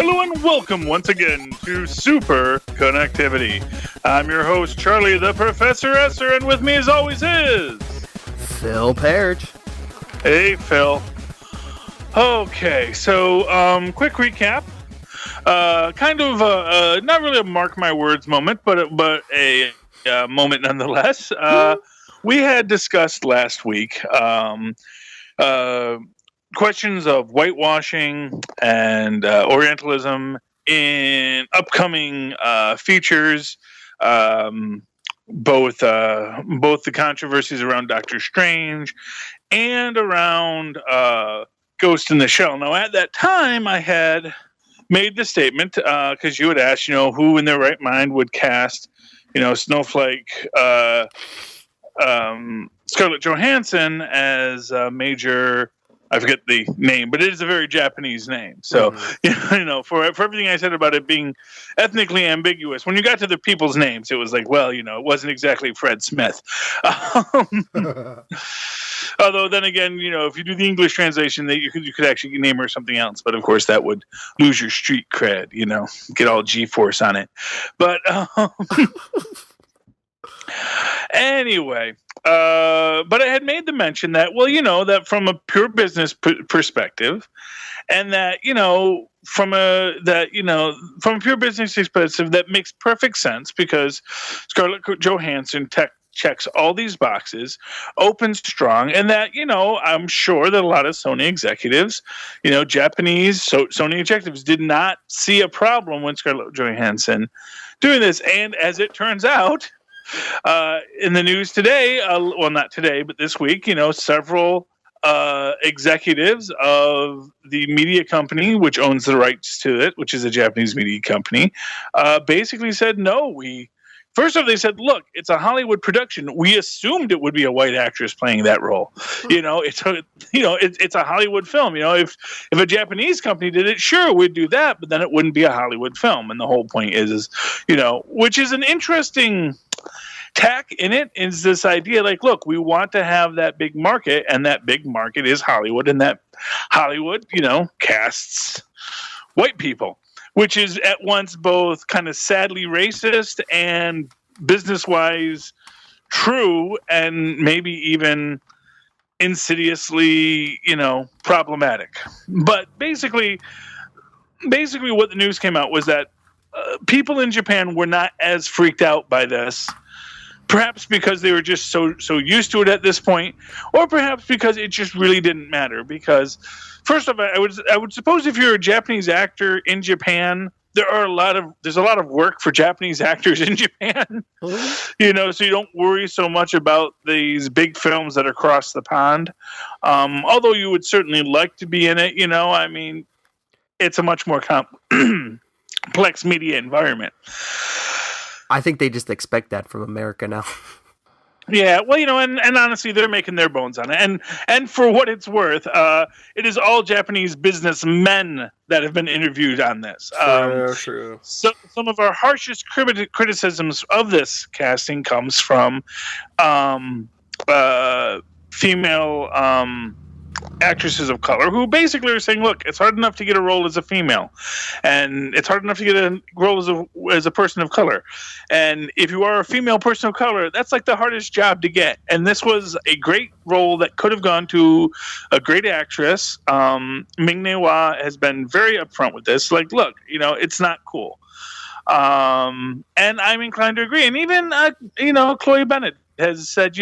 Hello and welcome once again to Superconnectivity. I'm your host, Charlie the Professor Esser, and with me as always is... Phil Perich. Hey, Phil. Okay, so, quick recap. Not really a mark my words moment, but a moment nonetheless. We had discussed last week questions of whitewashing and Orientalism in upcoming features, both the controversies around Doctor Strange and around Ghost in the Shell. Now, at that time, I had made the statement because you had asked, who in their right mind would cast, Snowflake, Scarlett Johansson as Major. I forget the name, but it is a very Japanese name. So, for everything I said about it being ethnically ambiguous, when you got to the people's names, it was like, well, it wasn't exactly Fred Smith. Although then again, if you do the English translation, that you could actually name her something else. But of course, that would lose your street cred. Get all G-force on it. But anyway. But I had made the mention that, that from a pure business perspective, and that, from a pure business perspective, that makes perfect sense because Scarlett Johansson checks all these boxes, opens strong, and that, I'm sure that a lot of Sony executives, Japanese Sony executives did not see a problem when Scarlett Johansson doing this. And as it turns out, in the news today, well, not today, but this week, several executives of the media company, which owns the rights to it, which is a Japanese media company, basically said, no, first off, they said, look, it's a Hollywood production. We assumed it would be a white actress playing that role. It's a Hollywood film. If a Japanese company did it, sure, we'd do that, but then it wouldn't be a Hollywood film. And the whole point is which is an interesting tack in it, is this idea like, look, we want to have that big market, and that big market is Hollywood, and that Hollywood, casts white people, which is at once both kind of sadly racist and business-wise true, and maybe even insidiously, problematic. But basically what the news came out was that people in Japan were not as freaked out by this, perhaps because they were just so used to it at this point, or perhaps because it just really didn't matter. Because first of all, I would suppose if you're a Japanese actor in Japan, there's a lot of work for Japanese actors in Japan. Mm-hmm. So you don't worry so much about these big films that are across the pond. Although you would certainly like to be in it, it's a much more complex media environment. I think they just expect that from America now. Yeah, well, and honestly, they're making their bones on it. And for what it's worth, it is all Japanese businessmen that have been interviewed on this. True. So some of our harshest criticisms of this casting comes from female actresses of color who basically are saying, look, it's hard enough to get a role as a female, and it's hard enough to get a role as a person of color, and if you are a female person of color, that's like the hardest job to get. And this was a great role that could have gone to a great actress. Ming-Na has been very upfront with this, like, look, it's not cool, and I'm inclined to agree. And even Chloe Bennett has said,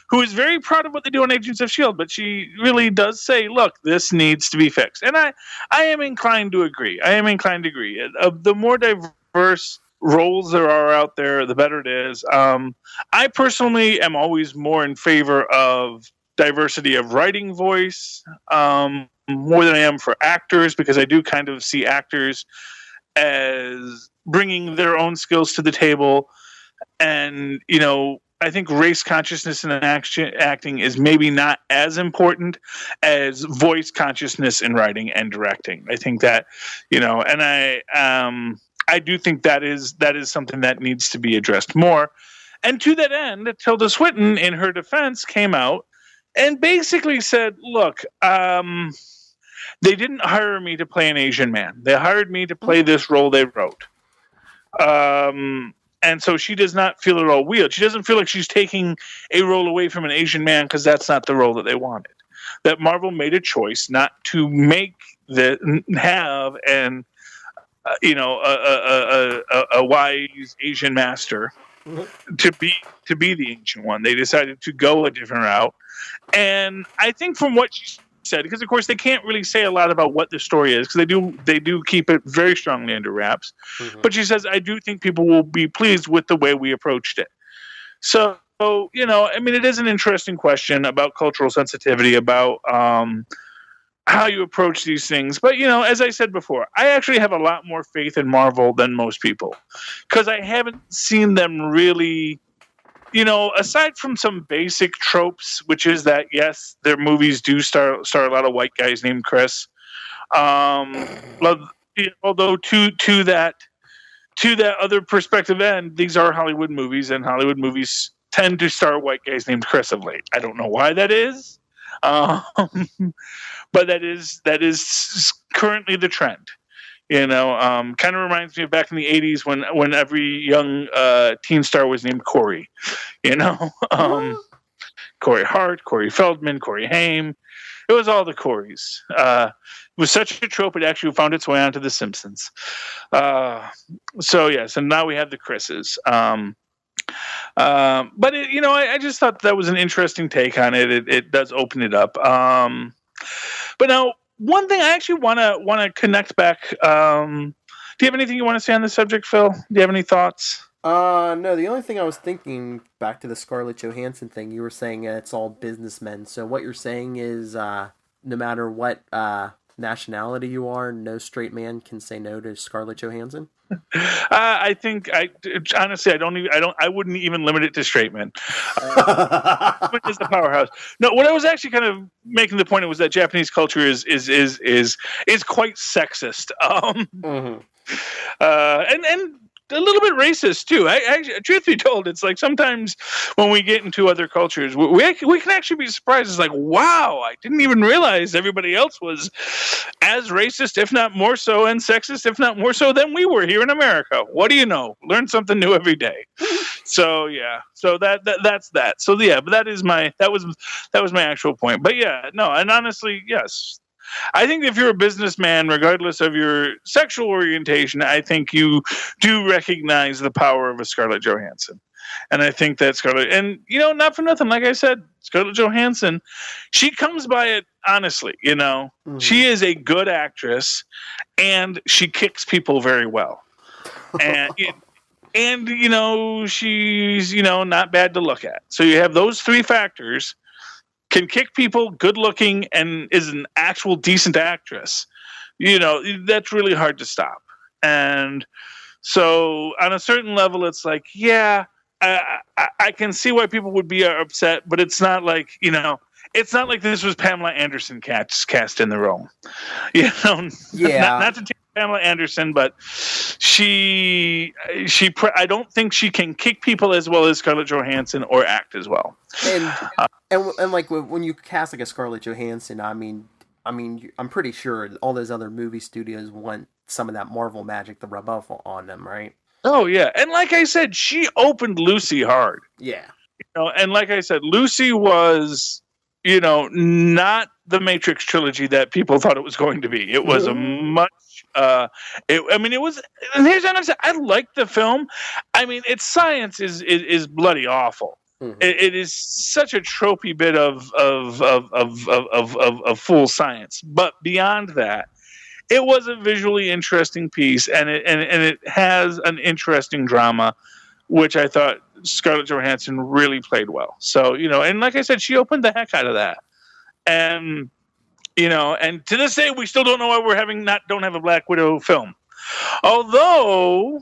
who is very proud of what they do on Agents of S.H.I.E.L.D., but she really does say, look, this needs to be fixed. And I am inclined to agree. The more diverse roles there are out there, the better it is. I personally am always more in favor of diversity of writing voice more than I am for actors, because I do kind of see actors as bringing their own skills to the table. And, I think race consciousness in acting is maybe not as important as voice consciousness in writing and directing. I think that, and I do think that is something that needs to be addressed more. And to that end, Tilda Swinton, in her defense, came out and basically said, look, they didn't hire me to play an Asian man. They hired me to play this role they wrote. And so she does not feel at all weird. She doesn't feel like she's taking a role away from an Asian man because that's not the role that they wanted. That Marvel made a choice not to have a wise Asian master to be the ancient one. They decided to go a different route, and I think from what she said, because of course they can't really say a lot about what the story is because they do keep it very strongly under wraps. Mm-hmm. But she says, I do think people will be pleased with the way we approached it. So it is an interesting question about cultural sensitivity, about how you approach these things. But as I said before, I actually have a lot more faith in Marvel than most people because I haven't seen them really. Aside from some basic tropes, which is that, yes, their movies do star a lot of white guys named Chris. Although to that other perspective end, these are Hollywood movies, and Hollywood movies tend to star white guys named Chris of late. I don't know why that is, but that is currently the trend. Kind of reminds me of back in the 80s when every young teen star was named Corey. Corey Hart, Corey Feldman, Corey Haim. It was all the Coreys. It was such a trope, it actually found its way onto The Simpsons. So now we have the Chris's. But I just thought that was an interesting take on it. It does open it up. But now, one thing I actually want to connect back. Do you have anything you want to say on this subject, Phil? Do you have any thoughts? No. The only thing I was thinking back to the Scarlett Johansson thing. You were saying it's all businessmen. So what you're saying is, no matter what nationality you are, no straight man can say no to Scarlett Johansson. I think honestly, I wouldn't even limit it to straight men. Is the powerhouse. No, what I was actually kind of making the point was that Japanese culture is quite sexist. And a little bit racist too. Actually, truth be told, it's like sometimes when we get into other cultures, we can actually be surprised. It's like, wow, I didn't even realize everybody else was as racist, if not more so, and sexist, if not more so, than we were here in America. What do you know? Learn something new every day. So yeah, so that's that. So yeah, but that was my actual point. But yeah, no, and honestly, yes. I think if you're a businessman, regardless of your sexual orientation, I think you do recognize the power of a Scarlett Johansson. And I think that Scarlett, and not for nothing, like I said, Scarlett Johansson, she comes by it honestly, Mm-hmm. She is a good actress and she kicks people very well. And she's, not bad to look at. So you have those three factors. Can kick people, good looking, and is an actual decent actress. That's really hard to stop. And so on a certain level, it's like, yeah, I can see why people would be upset, but it's not like, it's not like this was Pamela Anderson cast in the role. Yeah. Not to take Pamela Anderson, but I don't think she can kick people as well as Scarlett Johansson or act as well. And like when you cast like a Scarlett Johansson, I mean, I'm pretty sure all those other movie studios want some of that Marvel magic to rub off on them, right? Oh yeah, and like I said, she opened Lucy hard. Yeah. And like I said, Lucy was, not the Matrix trilogy that people thought it was going to be. It was a much. It was. And here's what I'm saying. I like the film. I mean, its science is bloody awful. Mm-hmm. It is such a tropey bit of full science, but beyond that, it was a visually interesting piece, and it has an interesting drama, which I thought Scarlett Johansson really played well. So and like I said, she opened the heck out of that, and and to this day, we still don't know why don't have a Black Widow film, although.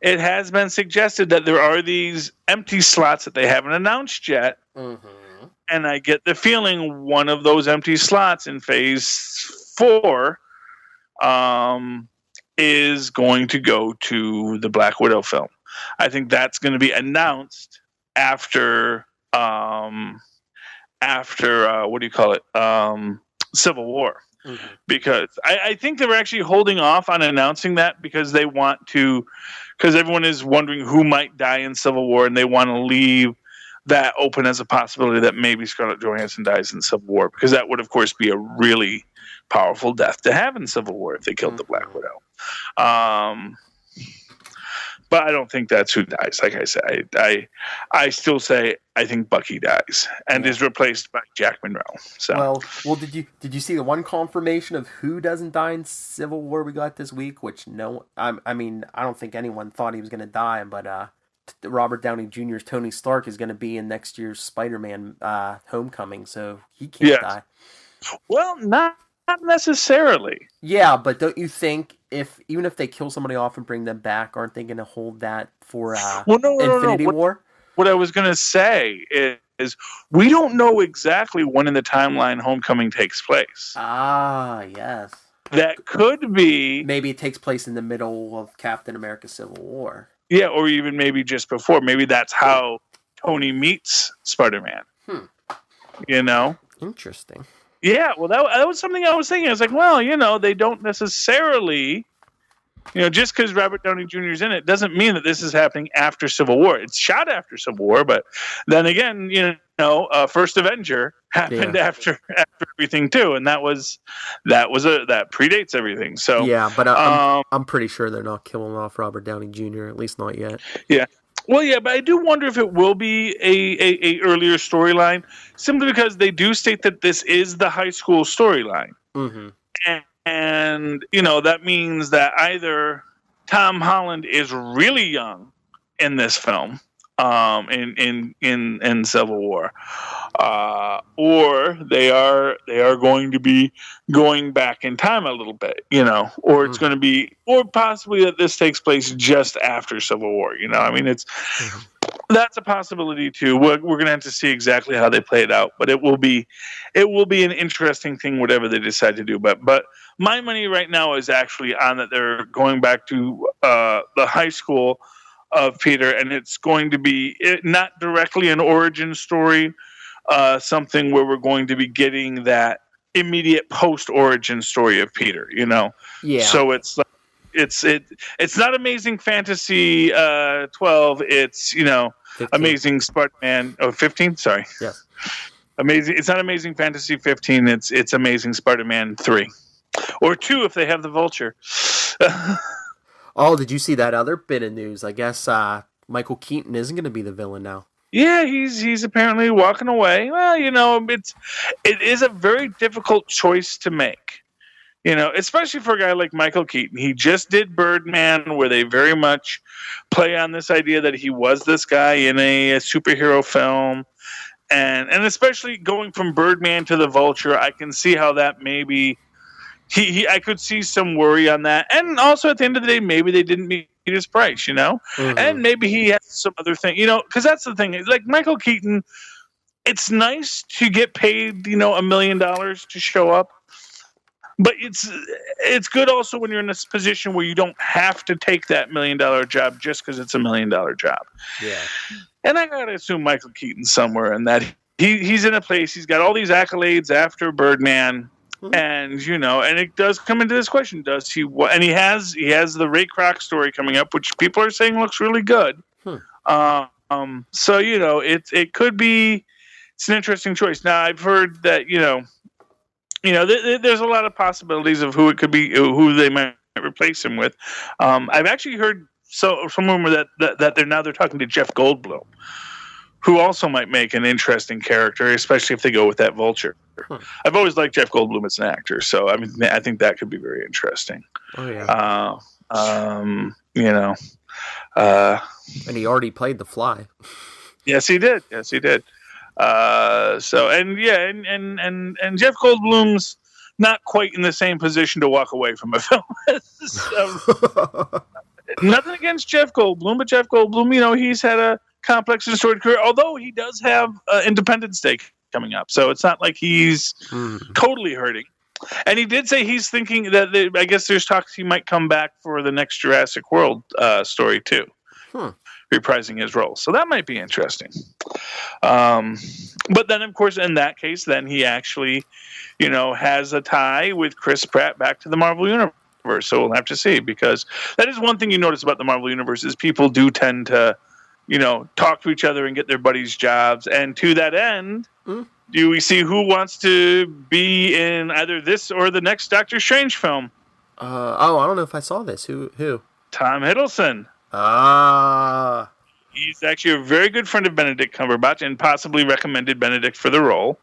It has been suggested that there are these empty slots that they haven't announced yet. Mm-hmm. And I get the feeling one of those empty slots in phase 4 is going to go to the Black Widow film. I think that's going to be announced after what do you call it? Civil War. Mm-hmm. Because I think they were actually holding off on announcing that because they want to, because everyone is wondering who might die in Civil War, and they want to leave that open as a possibility that maybe Scarlett Johansson dies in Civil War, because that would, of course, be a really powerful death to have in Civil War if they killed the Black Widow. But I don't think that's who dies. Like I said, I still say I think Bucky dies and is replaced by Jack Monroe. So well, did you see the one confirmation of who doesn't die in Civil War we got this week? Which I mean, I don't think anyone thought he was going to die, but Robert Downey Jr.'s Tony Stark is going to be in next year's Spider-Man Homecoming, so he can't die. Well, not necessarily. Yeah, but don't you think even if they kill somebody off and bring them back, aren't they going to hold that for Infinity War? What I was going to say is we don't know exactly when in the timeline Homecoming takes place. Ah, yes. That could be... Maybe it takes place in the middle of Captain America Civil War. Yeah, or even maybe just before. Maybe that's how Tony meets Spider-Man. You know? Interesting. Yeah, well, that was something I was thinking. I was like, well, they don't necessarily, just because Robert Downey Jr. is in it doesn't mean that this is happening after Civil War. It's shot after Civil War, but then again, First Avenger happened after everything too, and that predates everything. So yeah, but I'm pretty sure they're not killing off Robert Downey Jr. At least not yet. Yeah. Well, yeah, but I do wonder if it will be a earlier storyline, simply because they do state that this is the high school storyline. Mm-hmm. And that means that either Tom Holland is really young in this film, in Civil War, or they are going to be going back in time a little bit, or it's going to be, or possibly that this takes place just after Civil War. I mean, that's a possibility too. We're going to have to see exactly how they play it out, but it will be an interesting thing, whatever they decide to do. But my money right now is actually on that they're going back to the high school of Peter, and it's going to be not directly an origin story, something where we're going to be getting that immediate post-origin story of Peter. Yeah. So it's not Amazing Fantasy 12. It's 15. Amazing Spider-Man 15. Sorry. Yes. Amazing. It's not Amazing Fantasy 15. It's Amazing Spider-Man 3 or 2 if they have the Vulture. Oh, did you see that other bit of news? I guess Michael Keaton isn't going to be the villain now. Yeah, he's apparently walking away. Well, it is a very difficult choice to make. Especially for a guy like Michael Keaton. He just did Birdman, where they very much play on this idea that he was this guy in a superhero film. And especially going from Birdman to the Vulture, I can see how that maybe... I could see some worry on that. And also, at the end of the day, maybe they didn't meet his price, Mm-hmm. And maybe he has some other thing, because that's the thing. Like Michael Keaton, it's nice to get paid, $1 million to show up. But it's good also when you're in this position where you don't have to take that $1 million job just because it's $1 million job. Yeah. And I gotta assume Michael Keaton's somewhere in that he's in a place. He's got all these accolades after Birdman, and and it does come into this question: does he? And he has the Ray Kroc story coming up, which people are saying looks really good. So it could be. It's an interesting choice. Now I've heard that there's a lot of possibilities of who it could be, who they might replace him with. I've actually heard some rumor that they're talking to Jeff Goldblum, who also might make an interesting character, especially if they go with that Vulture. I've always liked Jeff Goldblum as an actor, so I think that could be very interesting. Oh yeah. And he already played The Fly. Yes, he did. And Jeff Goldblum's not quite in the same position to walk away from a film. Nothing against Jeff Goldblum, but Jeff Goldblum, he's had a complex and storied career, although he does have Independence Day coming up, so it's not like he's totally hurting. And he did say he's thinking that I guess there's talks he might come back for the next Jurassic World story too, reprising his role. So that might be interesting. But then, of course, in that case, then he actually, has a tie with Chris Pratt back to the Marvel Universe. So we'll have to see, because that is one thing you notice about the Marvel Universe is people do tend to, talk to each other and get their buddies jobs. And to that end, do we see who wants to be in either this or the next Doctor Strange film? I don't know if I saw this. Who? Tom Hiddleston. He's actually a very good friend of Benedict Cumberbatch and possibly recommended Benedict for the role.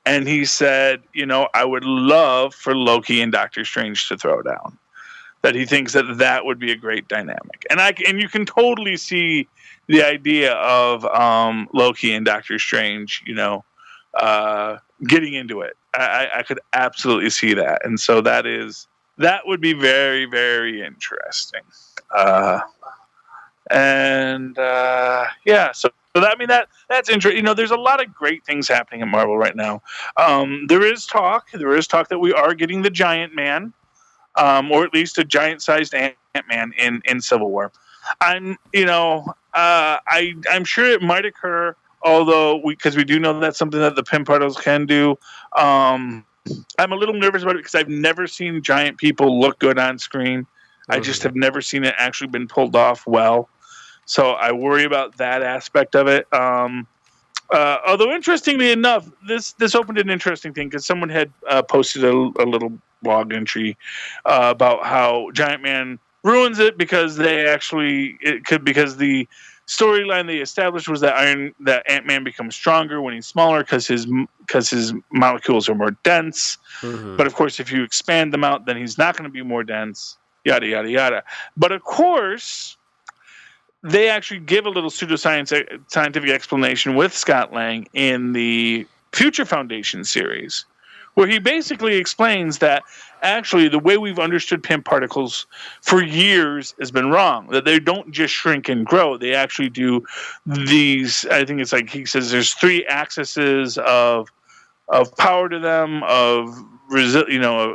And he said, I would love for Loki and Doctor Strange to throw down. That he thinks that would be a great dynamic. And you can totally see the idea of Loki and Doctor Strange, getting into it. I could absolutely see that. And so that would be very, very interesting. That's interesting. There's a lot of great things happening at Marvel right now. There is talk that we are getting the Giant Man, or at least a giant-sized Ant-Man in Civil War. I'm sure it might occur, although because we do know that's something that the Pym Particles can do. I'm a little nervous about it because I've never seen giant people look good on screen. I just have never seen it actually been pulled off well. So I worry about that aspect of it. Although interestingly enough, this opened an interesting thing because someone had posted a little blog entry about how Giant Man ruins it because because the storyline they established was that Ant-Man becomes stronger when he's smaller because his molecules are more dense. But of course, if you expand them out, then he's not going to be more dense. Yada yada yada. But of course, they actually give a little scientific explanation with Scott Lang in the Future Foundation series, where he basically explains that actually the way we've understood Pym particles for years has been wrong. That they don't just shrink and grow; they actually do these. I think it's like he says there's 3 axes of power to them, of resilience,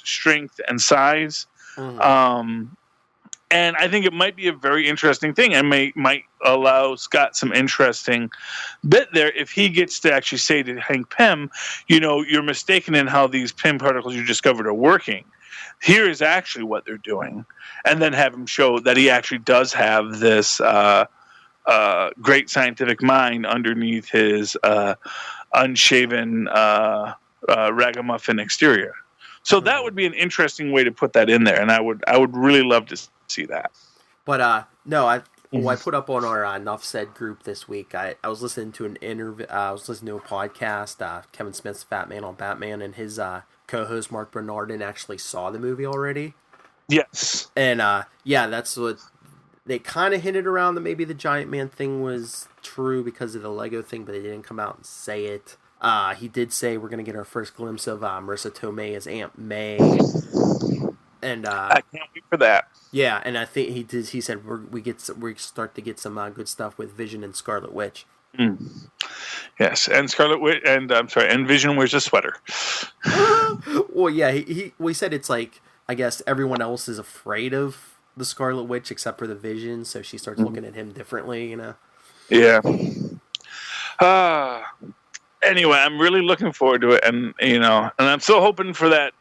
strength, and size. And I think it might be a very interesting thing and might allow Scott some interesting bit there if he gets to actually say to Hank Pym, you're mistaken in how these Pym particles you discovered are working. Here is actually what they're doing. And then have him show that he actually does have this great scientific mind underneath his unshaven ragamuffin exterior. So that would be an interesting way to put that in there, and I would really love to see that. But no, I put up on our Enough Said group this week. I was listening to an interview. I was listening to a podcast. Kevin Smith's Fat Man on Batman, and his co-host Mark Bernardin actually saw the movie already. Yes, and that's what they kind of hinted around, that maybe the Giant Man thing was true because of the Lego thing, but they didn't come out and say it. He did say we're going to get our first glimpse of Marissa Tomei as Aunt May. And I can't wait for that. Yeah, and I think he did. He said we start to get some good stuff with Vision and Scarlet Witch. Yes, and Scarlet Witch, and Vision wears a sweater. Well, yeah, he said it's like, I guess everyone else is afraid of the Scarlet Witch except for the Vision, so she starts looking at him differently. Yeah. Anyway, I'm really looking forward to it, and I'm still hoping for that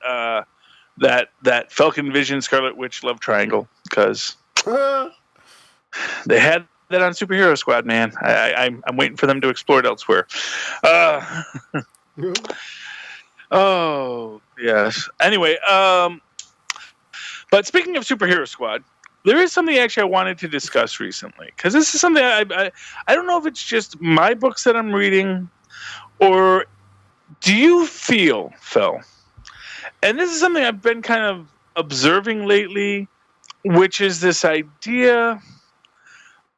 Falcon Vision Scarlet Witch love triangle, because they had that on Superhero Squad, man. I'm waiting for them to explore it elsewhere. Oh yes. Anyway, but speaking of Superhero Squad, there is something actually I wanted to discuss recently, because this is something I don't know if it's just my books that I'm reading, or do you feel, Phil? And this is something I've been kind of observing lately, which is this idea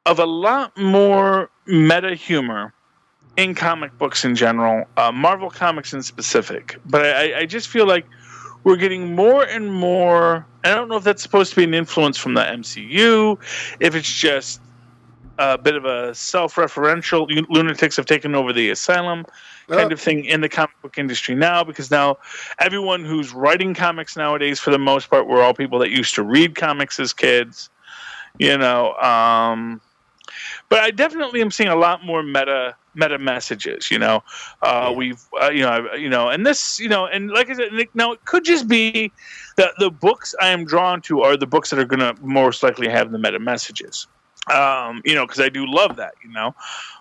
of a lot more meta humor in comic books in general, Marvel Comics in specific. But I just feel like we're getting more and more. I don't know if that's supposed to be an influence from the MCU, if it's just a bit of a self-referential, lunatics have taken over the asylum kind of thing in the comic book industry now, because now everyone who's writing comics nowadays, for the most part, were all people that used to read comics as kids, But I definitely am seeing a lot more meta meta messages. We've and this, and like I said, now it could just be that the books I am drawn to are the books that are going to most likely have the meta messages. Because I do love that,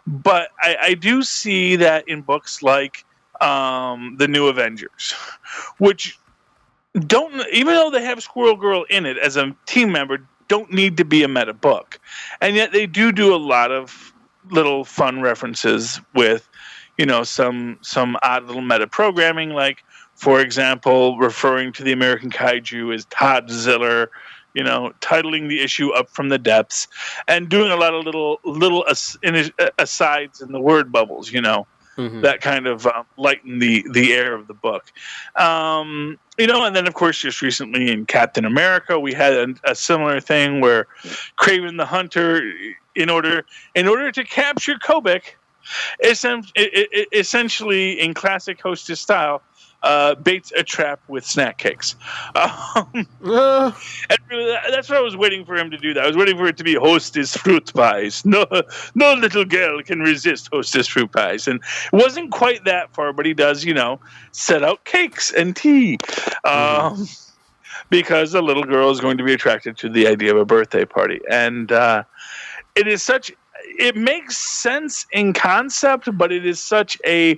but I do see that in books like the New Avengers, which don't, even though they have Squirrel Girl in it as a team member, don't need to be a meta book, and yet they do a lot of little fun references with, some odd little meta programming, like, for example, referring to the American Kaiju as Todd Ziller, titling the issue Up from the Depths, and doing a lot of little asides in the word bubbles, that kind of lighten the air of the book. And then, of course, just recently in Captain America, we had a similar thing where Kraven the Hunter, in order to capture Kobik, essentially in classic Hostess style, baits a trap with snack cakes. And really, that's what I was waiting for him to do. That I was waiting for it to be Hostess fruit pies. No little girl can resist Hostess fruit pies. And it wasn't quite that far, but he does, set out cakes and tea. Because a little girl is going to be attracted to the idea of a birthday party. And it makes sense in concept, but it is such a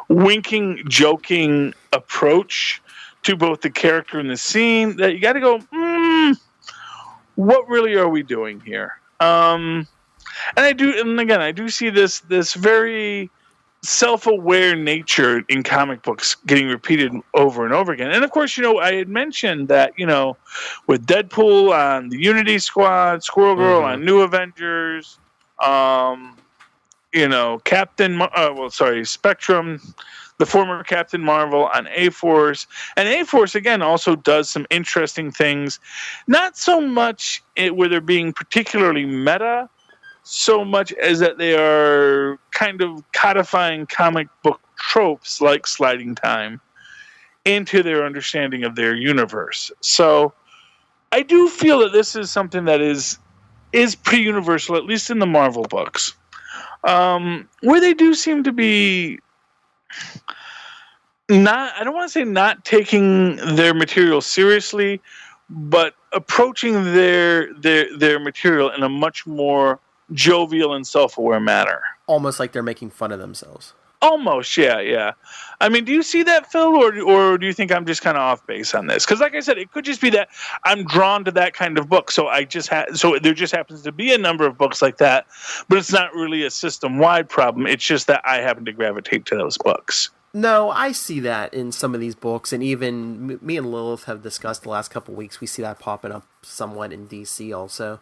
winking, joking approach to both the character and the scene that you got to go, what really are we doing here? And I do see this very self-aware nature in comic books getting repeated over and over again. And of course, I had mentioned that, with Deadpool on the Unity Squad, Squirrel Girl on New Avengers, Spectrum, the former Captain Marvel on A-Force. And A-Force, again, also does some interesting things. Not so much where they're being particularly meta, so much as that they are kind of codifying comic book tropes like sliding time into their understanding of their universe. So I do feel that this is something that is pretty universal, at least in the Marvel books, where they do seem to be I don't want to say not taking their material seriously, but approaching their material in a much more jovial and self-aware manner. Almost like they're making fun of themselves. Almost, yeah. I mean, do you see that, Phil, or do you think I'm just kind of off base on this? Because, like I said, it could just be that I'm drawn to that kind of book. So so there just happens to be a number of books like that, but it's not really a system-wide problem. It's just that I happen to gravitate to those books. No, I see that in some of these books, and even me and Lilith have discussed the last couple of weeks. We see that popping up somewhat in DC also.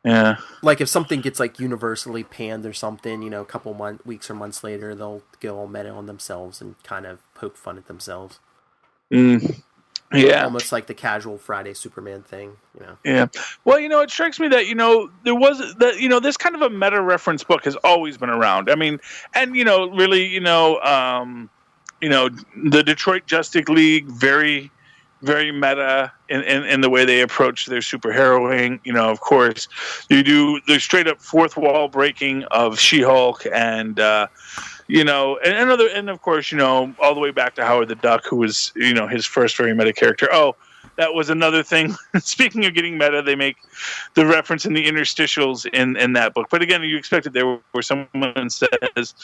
Yeah. Like if something gets like universally panned or something, a couple weeks or months later, they'll go all meta on themselves and kind of poke fun at themselves. Yeah. Almost like the casual Friday Superman thing, Yeah. Well, it strikes me that, there was that, this kind of a meta reference book has always been around. I mean, and, really, the Detroit Justice League, very, very meta in the way they approach their superheroing. Of course, you do the straight up fourth wall breaking of She-Hulk and, and of course, all the way back to Howard the Duck, who was, his first very meta character. Oh, that was another thing. Speaking of getting meta, they make the reference in the interstitials in that book. But again, you expected there where someone says,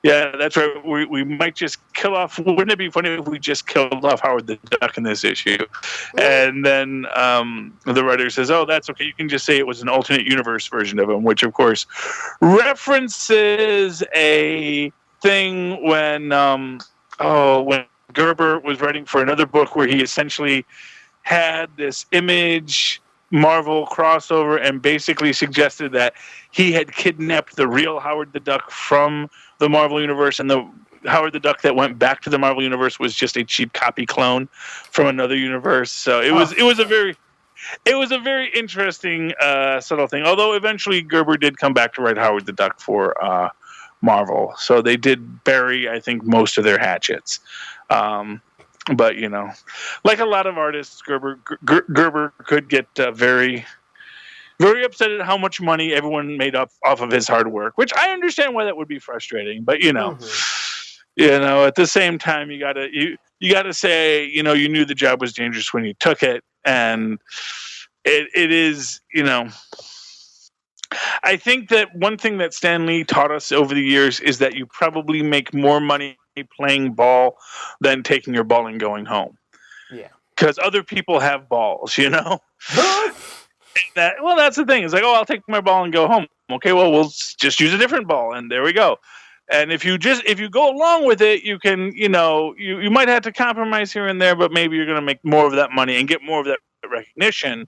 yeah, that's right, we might just kill off, wouldn't it be funny if we just killed off Howard the Duck in this issue? And then the writer says, oh, that's okay, you can just say it was an alternate universe version of him, which of course references a thing when Gerber was writing for another book where he essentially had this Image Marvel crossover and basically suggested that he had kidnapped the real Howard the Duck from the Marvel Universe, and the Howard the Duck that went back to the Marvel Universe was just a cheap copy clone from another universe. So it was a very interesting subtle thing. Although eventually Gerber did come back to write Howard the Duck for Marvel, so they did bury, I think, most of their hatchets. But like a lot of artists, Gerber could get very, very upset at how much money everyone made up off of his hard work, which I understand why that would be frustrating. But at the same time, you gotta say, you knew the job was dangerous when you took it, and it is, I think that one thing that Stan Lee taught us over the years is that you probably make more money playing ball than taking your ball and going home. Yeah. Because other people have balls, That's the thing. It's like, I'll take my ball and go home. Okay, well, we'll just use a different ball, and there we go. And if you go along with it, you can, you might have to compromise here and there, but maybe you're going to make more of that money and get more of that recognition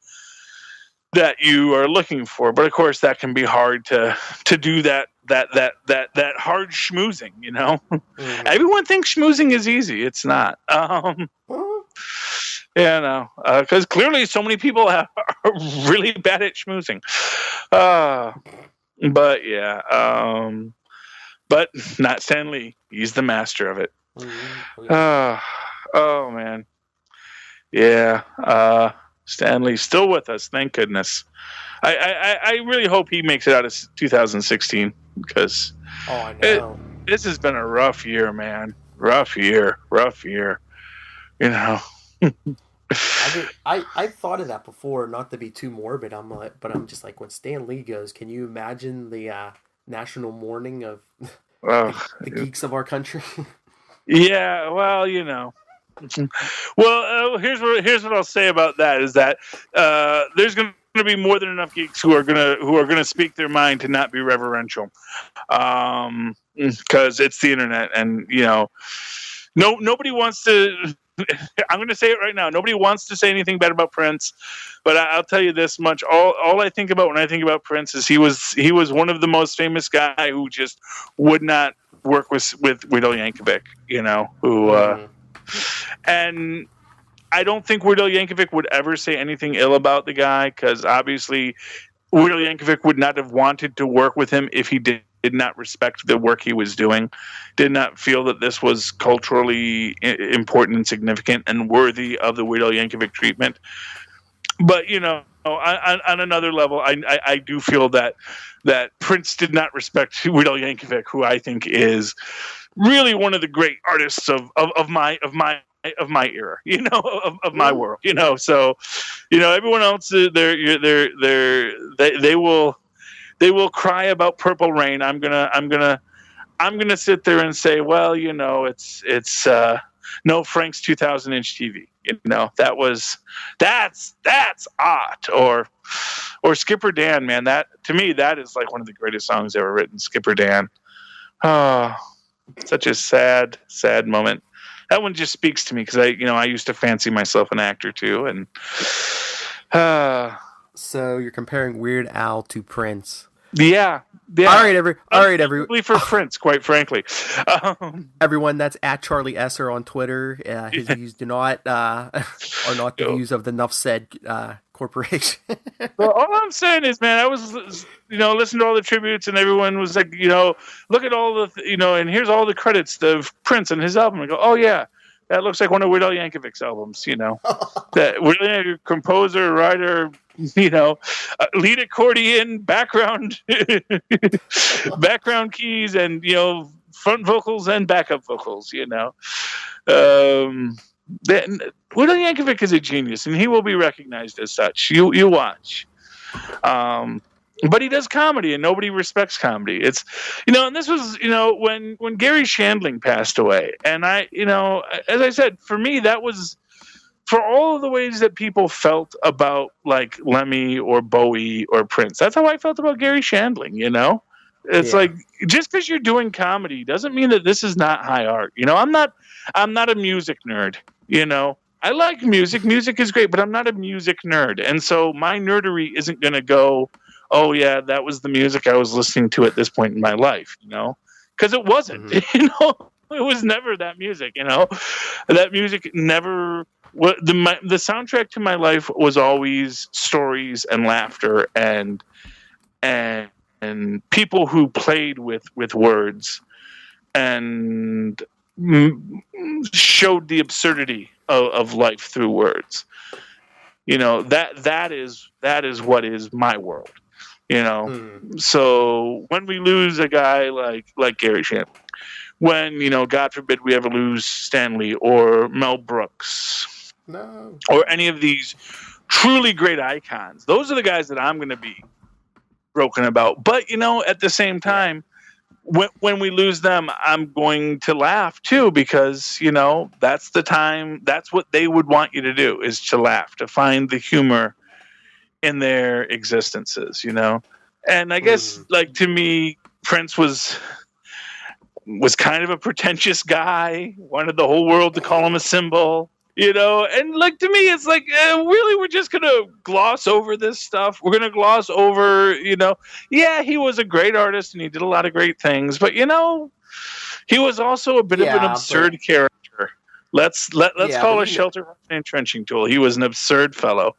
that you are looking for. But of course, that can be hard to do that hard schmoozing. Mm-hmm. Everyone thinks schmoozing is easy. It's not. Because clearly so many people are really bad at schmoozing. But not Stan Lee. He's the master of it. Mm-hmm. Oh man. Yeah. Stan Lee's still with us, thank goodness. I really hope he makes it out of 2016 because I know. This has been a rough year, man. Rough year. I've thought of that before, not to be too morbid. I'm just like, when Stan Lee goes, can you imagine the national mourning of the geeks of our country? Yeah, well, Well, here's what I'll say about that is that there's going to be more than enough geeks who are gonna speak their mind to not be reverential, because it's the internet, and nobody wants to. I'm going to say it right now. Nobody wants to say anything bad about Prince, but I'll tell you this much: all I think about when I think about Prince is he was one of the most famous guy who just would not work with Weird Al Yankovic. And I don't think Weird Al Yankovic would ever say anything ill about the guy, because obviously Weird Al Yankovic would not have wanted to work with him if he did not respect the work he was doing, did not feel that this was culturally important and significant and worthy of the Weird Al Yankovic treatment. But on another level, I do feel that Prince did not respect Weird Al Yankovic, who I think is really one of the great artists of my era, of my world, So, everyone else, they will cry about Purple Rain. I'm gonna sit there and say, well, it's no Frank's 2,000-inch TV. That's art, or Skipper Dan, man. That, to me, that is like one of the greatest songs ever written. Skipper Dan. Oh, such a sad moment. That one just speaks to me because I used to fancy myself an actor too, and So you're comparing Weird Al to Prince. Yeah. All right, everyone. For Prince, quite frankly. Everyone, that's at Charlie Esser on Twitter. His views do not are not the views of the Nuff Said Corporation. Well, all I'm saying is, man, I was listening to all the tributes, and everyone was like, look at all the and here's all the credits of Prince and his album. I go, oh yeah, that looks like one of Weird Al Yankovic's albums. That Weird Al, composer, writer, lead accordion, background keys, and front vocals and backup vocals. Weird Al Yankovic is a genius, and he will be recognized as such. You watch. But he does comedy, and nobody respects comedy. It's, and this was, when Gary Shandling passed away, and I, as I said, for me, that was, for all of the ways that people felt about like Lemmy or Bowie or Prince, that's how I felt about Gary Shandling. It's like, just because you're doing comedy doesn't mean that this is not high art. I'm not a music nerd. I like music. Music is great, but I'm not a music nerd, and so my nerdery isn't going to go, oh yeah, that was the music I was listening to at this point in my life. Because it wasn't. It was never that music. That music never. The soundtrack to my life was always stories and laughter and people who played with words and showed the absurdity of life through words. that is what is my world. So when we lose a guy like Gary Champ, when God forbid we ever lose Stanley or Mel Brooks, or any of these truly great icons, those are the guys that I'm going to be broken about. But at the same time, when we lose them, I'm going to laugh too, because that's the time. That's what they would want you to do, is to laugh, to find the humor in their existences. And I guess, to me, Prince was kind of a pretentious guy, wanted the whole world to call him a symbol, and to me, it's like, really, we're just going to gloss over this stuff. We're going to gloss over, yeah, he was a great artist and he did a lot of great things, but, he was also a bit of an absurd character. Let's call a shelter from an entrenching tool. He was an absurd fellow.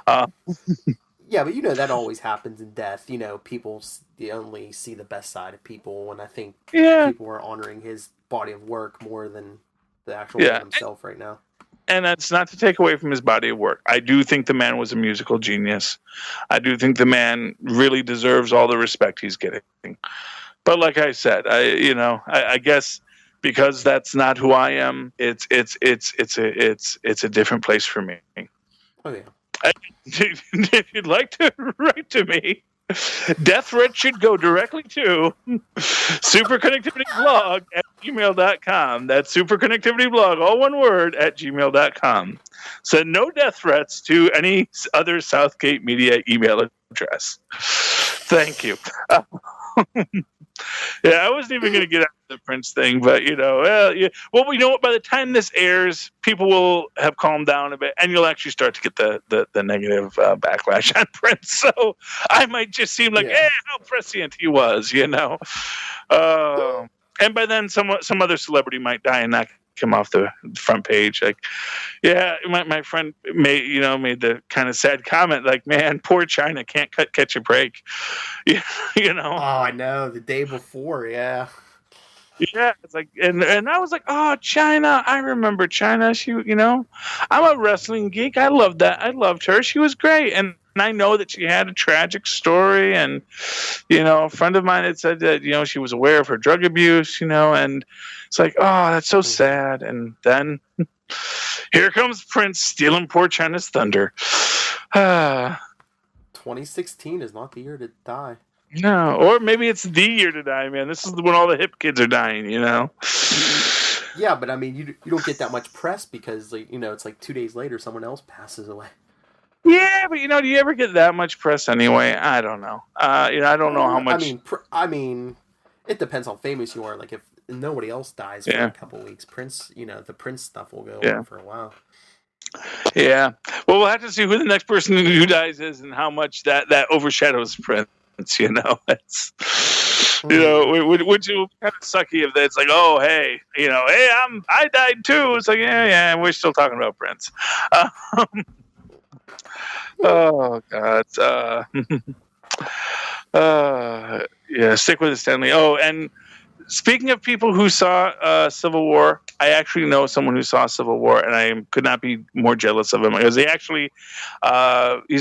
Yeah, but that always happens in death. People only see the best side of people, and I think people are honoring his body of work more than the actual man himself right now. And that's not to take away from his body of work. I do think the man was a musical genius. I do think the man really deserves all the respect he's getting. But like I said, I guess because that's not who I am, it's a different place for me. Oh yeah. If you'd like to write to me, death threat should go directly to superconnectivityblog at gmail.com. That's superconnectivityblog, all one word, at gmail.com. Send no death threats to any other Southgate Media email address. Thank you. I wasn't even going to get out of the Prince thing, but well, you know what? By the time this airs, people will have calmed down a bit, and you'll actually start to get the negative backlash on Prince. So I might just seem like, how prescient he was, and by then, some other celebrity might die and knock him off the front page. Like, my friend made the kind of sad comment, like, man, poor China can't catch a break. Oh, I know, the day before. It's like, and I was like, oh, China, I remember China. She, I'm a wrestling geek. I loved that. I loved her. She was great. And I know that she had a tragic story, and a friend of mine had said that she was aware of her drug abuse, and it's like, oh, that's so sad. And then here comes Prince stealing poor China's thunder. 2016 is not the year to die. No, or maybe it's the year to die, man. This is when all the hip kids are dying, Yeah, but I mean, you don't get that much press because, it's like 2 days later, someone else passes away. Yeah, but do you ever get that much press anyway? I don't know. I don't know how much. I mean, it depends how famous you are. Like, if nobody else dies for a couple weeks, Prince, the Prince stuff will go on for a while. Yeah. Well, we'll have to see who the next person who dies is and how much that overshadows Prince. It's which will kind of sucky if it's like, oh, hey, I died too. It's like, yeah, we're still talking about Prince. Oh God. Stick with it, Stanley. Oh, and speaking of people who saw Civil War, I actually know someone who saw Civil War, and I could not be more jealous of him because he's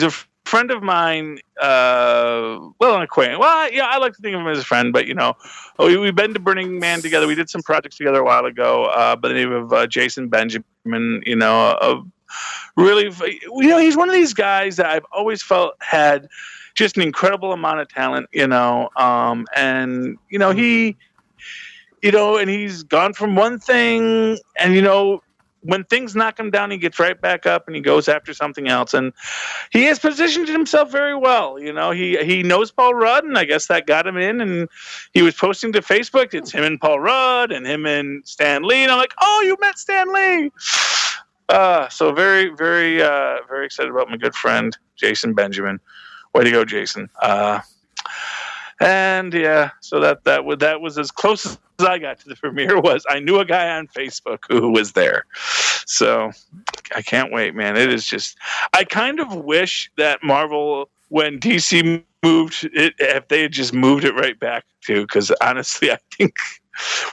a friend of mine, an acquaintance. Well, I like to think of him as a friend, but we've been to Burning Man together. We did some projects together a while ago by the name of Jason Benjamin. Really, he's one of these guys that I've always felt had just an incredible amount of talent. He, and he's gone from one thing, and when things knock him down, he gets right back up and he goes after something else. And he has positioned himself very well. He knows Paul Rudd, and I guess that got him in. And he was posting to Facebook, it's him and Paul Rudd and him and Stan Lee. And I'm like, oh, you met Stan Lee. So very, very, very excited about my good friend, Jason Benjamin. Way to go, Jason. And so that was as close as I got to the premiere. I knew a guy on Facebook who was there, so I can't wait, man. It is just, I kind of wish that Marvel, when DC moved it, if they had just moved it right back to, because honestly, I think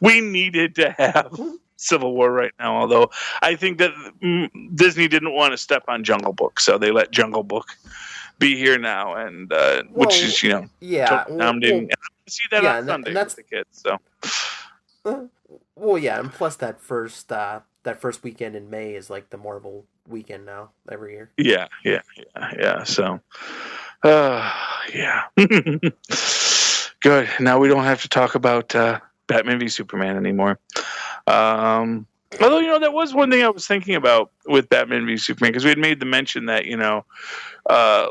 we needed to have Civil War right now. Although I think that Disney didn't want to step on Jungle Book, so they let Jungle Book be here now, and which is yeah, totally dominating. And I'm gonna see that yeah, on Sunday and that's with the kids. So yeah, and plus that first weekend in May is like the Marvel weekend now every year. yeah. So yeah. Good. Now we don't have to talk about Batman v Superman anymore. Although that was one thing I was thinking about with Batman v Superman, because we had made the mention that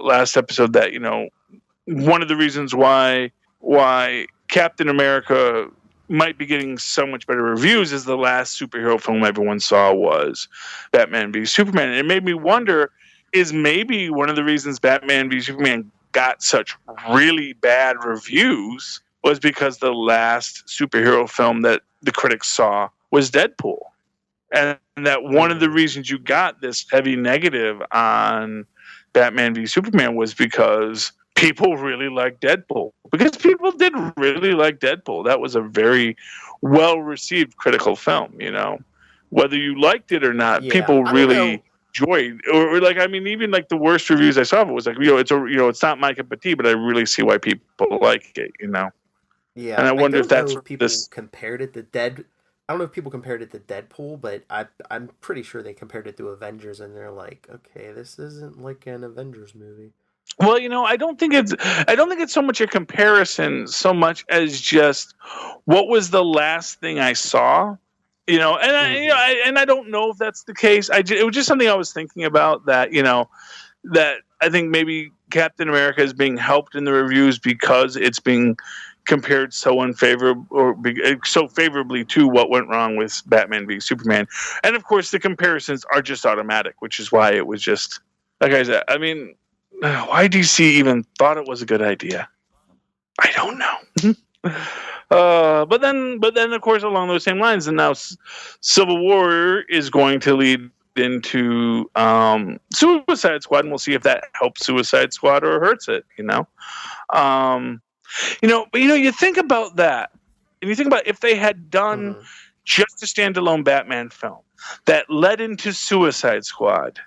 last episode that one of the reasons why Captain America might be getting so much better reviews is the last superhero film everyone saw was Batman v Superman, and it made me wonder, is maybe one of the reasons Batman v Superman got such really bad reviews was because the last superhero film that the critics saw was Deadpool. And that one of the reasons you got this heavy negative on Batman v Superman was because people really liked Deadpool. Because people did really like Deadpool. That was a very well-received critical film, Whether you liked it or not, people really enjoyed, or even like the worst reviews I saw of it was like, it's not my cup of tea, but I really see why people like it, Yeah, and I wonder if that's people compared it to I don't know if people compared it to Deadpool, but I'm pretty sure they compared it to Avengers, and they're like, okay, this isn't like an Avengers movie. Well, I don't think it's so much a comparison, so much as just what was the last thing I saw, and I don't know if that's the case. It was just something I was thinking about that that I think maybe Captain America is being helped in the reviews because it's being compared so so favorably to what went wrong with Batman v Superman, and of course the comparisons are just automatic, which is why it was just like I said. I mean, why DC even thought it was a good idea, I don't know. But then of course along those same lines, and now Civil War is going to lead into Suicide Squad, and we'll see if that helps Suicide Squad or hurts it. But you think about that, and you think about if they had done just a standalone Batman film that led into Suicide Squad,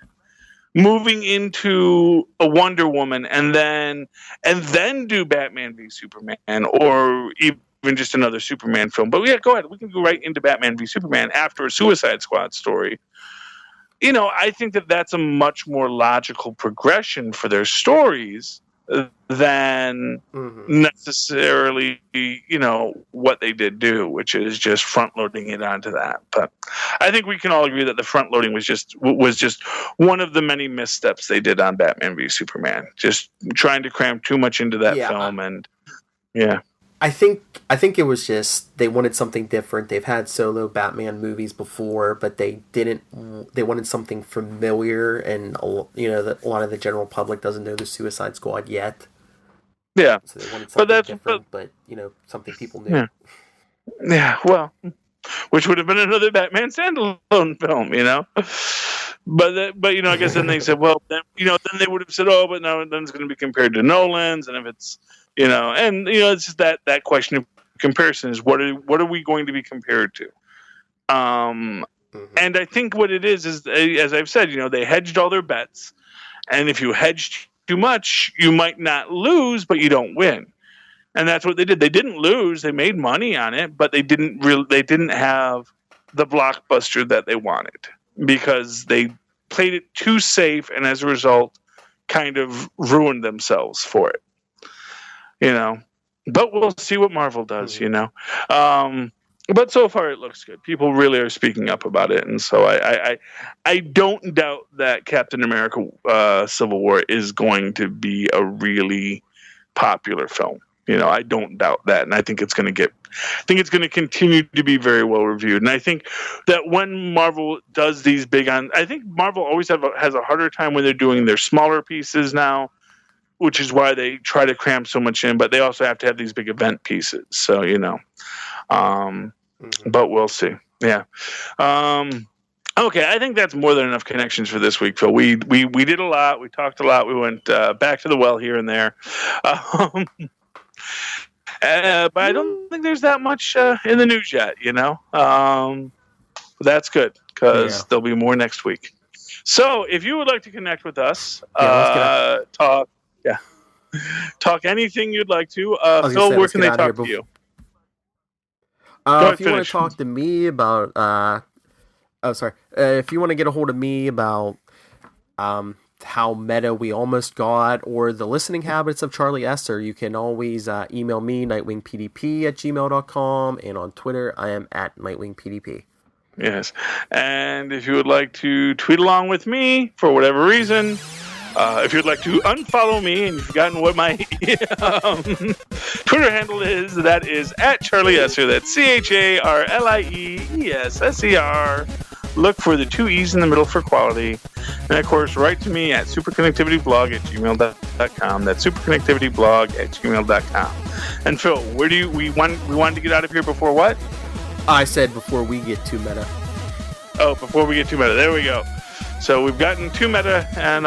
moving into a Wonder Woman, and then do Batman v Superman, or even just another Superman film. But yeah, go ahead. We can go right into Batman v Superman after a Suicide Squad story. I think that that's a much more logical progression for their stories than necessarily, what they did do, which is just front loading it onto that. But I think we can all agree that the front loading was just one of the many missteps they did on Batman v Superman, just trying to cram too much into that film. And I think it was just they wanted something different. They've had solo Batman movies before, but they wanted something familiar, and that a lot of the general public doesn't know the Suicide Squad yet. Yeah, so they wanted something different, but something people knew. Yeah, well, which would have been another Batman standalone film, But I guess then they said, well, then they would have said, oh, but now then it's going to be compared to Nolan's, and if it's it's just that question of comparison is what are we going to be compared to? And I think what it is as I've said, they hedged all their bets, and if you hedged too much, you might not lose, but you don't win. And that's what they did. They didn't lose; they made money on it, but they didn't have the blockbuster that they wanted because they played it too safe, and as a result, kind of ruined themselves for it. But we'll see what Marvel does, But so far it looks good. People really are speaking up about it, and so I don't doubt that Captain America Civil War is going to be a really popular film. I don't doubt that, and I think it's going to continue to be very well reviewed. And I think that when Marvel does these I think Marvel always has a harder time when they're doing their smaller pieces now, which is why they try to cram so much in, but they also have to have these big event pieces. So, but we'll see. Yeah. Okay. I think that's more than enough connections for this week, Phil. We did a lot. We talked a lot. We went back to the well here and there. But I don't think there's that much in the news yet, That's good, because Yeah. there'll be more next week. So if you would like to connect with us, talk anything you'd like to, Phil, where can they talk to you? Go ahead, If you want finish. to talk to me about, if you want to get a hold of me about how meta we almost got, or the listening habits of Charlie Esser, you can always email me, nightwingpdp@gmail.com, and on Twitter, I am at nightwingpdp. Yes. And if you would like to tweet along with me for whatever reason, if you'd like to unfollow me and you've forgotten what my Twitter handle is, that is at Charlie Esser. That's CharlieEsser. Look for the 2 E's in the middle for quality. And of course, write to me at superconnectivityblog@gmail.com. That's superconnectivityblog@gmail.com. And Phil, where do we wanted to get out of here before what? I said before we get too meta. Oh, before we get too meta. There we go. So we've gotten too meta, and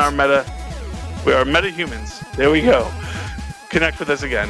we are meta humans. There we go. Connect with us again.